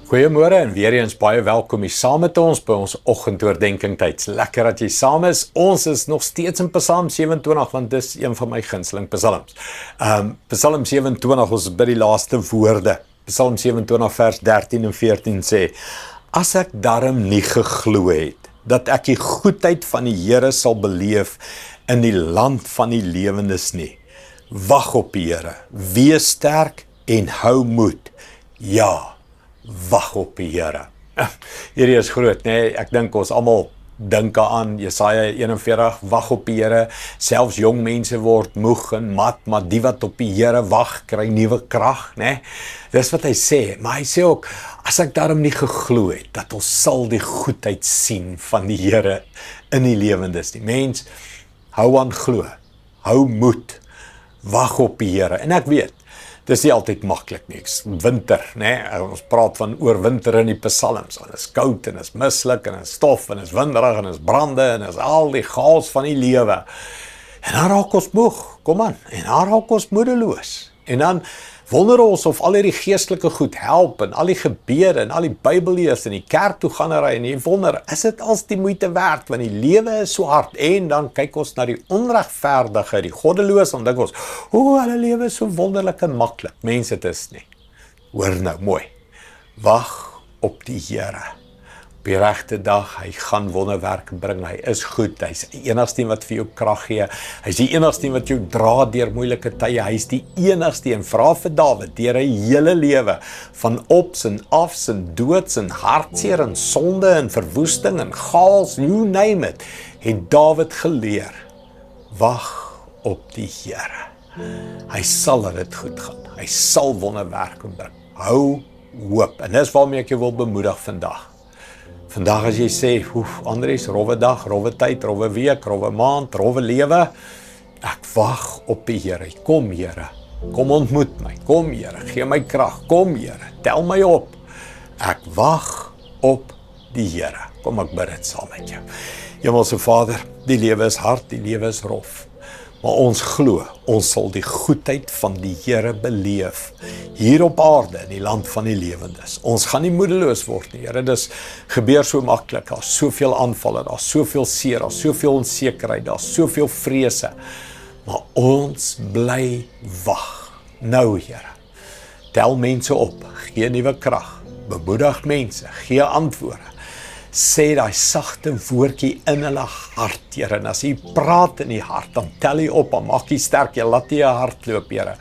Goeiemôre en weer eens baie welkom hier saam met ons by ons oggendoordenkingtyd. Dit's lekker dat jy saam is. Ons is nog steeds in Psalm 27 want dis een van my gunsteling psalms. Psalm 27 ons is by die laaste woorde. Psalm 27 vers 13 en 14 sê: As ek darm nie geglo het dat ek die goedheid van die Here sal beleef in die land van die lewendes nie. Wag op die Here, wees sterk en hou moed. Ja, wag op die Here. Hierdie is groot, nee, ek dink ons almal dink aan Jesaja 41, wag op die Here. Selfs jong mense word moeg en mat, maar die wat op die Here wag, kry nuwe krag, né? Dis wat hy sê, maar hy sê ook, as ek daarom nie geglo het, dat ons sal die goedheid sien van die Here in die lewendes. Die mens, hou aan glo, hou moed, wag op die Here. En ek weet, dis nie altyd maklik nie. Winter, né? Ons praat van oorwinter in die psalms. En is koud en is mislik en is stof en is winderig en is brande en is al die chaos van die lewe. En dan raak ons moeg, kom aan. En dan raak ons moedeloos. En dan wonder ons of al die geestelike goed help en al die gebede en al die Bybellees en die kerk toe gaan en jy wonder, is dit als die moeite werd, want die lewe is so hard, en dan kyk ons na die onregverdige, die goddeloos, en dink ons, hulle lewe is so wonderlik en maklik. Mense, dit is nie. Hoor nou mooi, wag op die Here. Op die regte dag, hy gaan wonderwerke bring, hy is goed, hy is die enigste wat vir jou krag gee, hy is die enigste wat jou dra deur moeilike tye, hy is die enigste, en vra vir Dawid, deur hy hele lewe, van ops en afs en doods en hartseer en sonde en verwoesting en chaos, you name it, het Dawid geleer, wag op die Here. Hy sal dit goed gaan, hy sal wonderwerke bring, hou hoop, en dis waarmee ek jou wil bemoedig vandag. Vandag as jy sê, Andries, rowwe dag, rowwe tyd, rowwe week, rowwe maand, rowwe lewe, ek wag op die Here. Kom Here, kom ontmoet my, kom Here, gee my krag, kom Here, tel my op. Ek wag op die Here. Kom ek bid dit saam met jou. Hemelse Vader, die lewe is hard, die lewe is rof. Maar ons glo, ons sal die goedheid van die Here beleef, hier op aarde, in die land van die lewendes. Ons gaan nie moedeloos word nie, Here, dis gebeur so maklik, daar's soveel aanvalle, daar's soveel seer, daar's soveel onsekerheid, daar's soveel vrese, maar ons bly wag. Nou, Here, tel mense op, gee nuwe krag, bemoedig mense, gee antwoorde, sê daai sagte woordjie in hulle hart, Here, en as jy praat in die hart, dan tel jy op, dan maak jy sterk, jy laat jy hart loop, Here.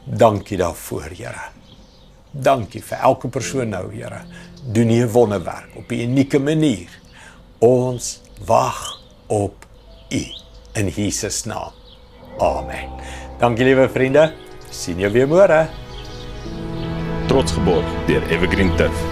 Dankie daarvoor, Here. Dankie vir elke persoon nou, Here. Doen jy 'n wonderwerk op 'n unieke manier. Ons wag op U, in Jesus naam. Amen. Dankie, liewe vriende. Sien jou weer môre. Trots geborg deur Evergreen Turf.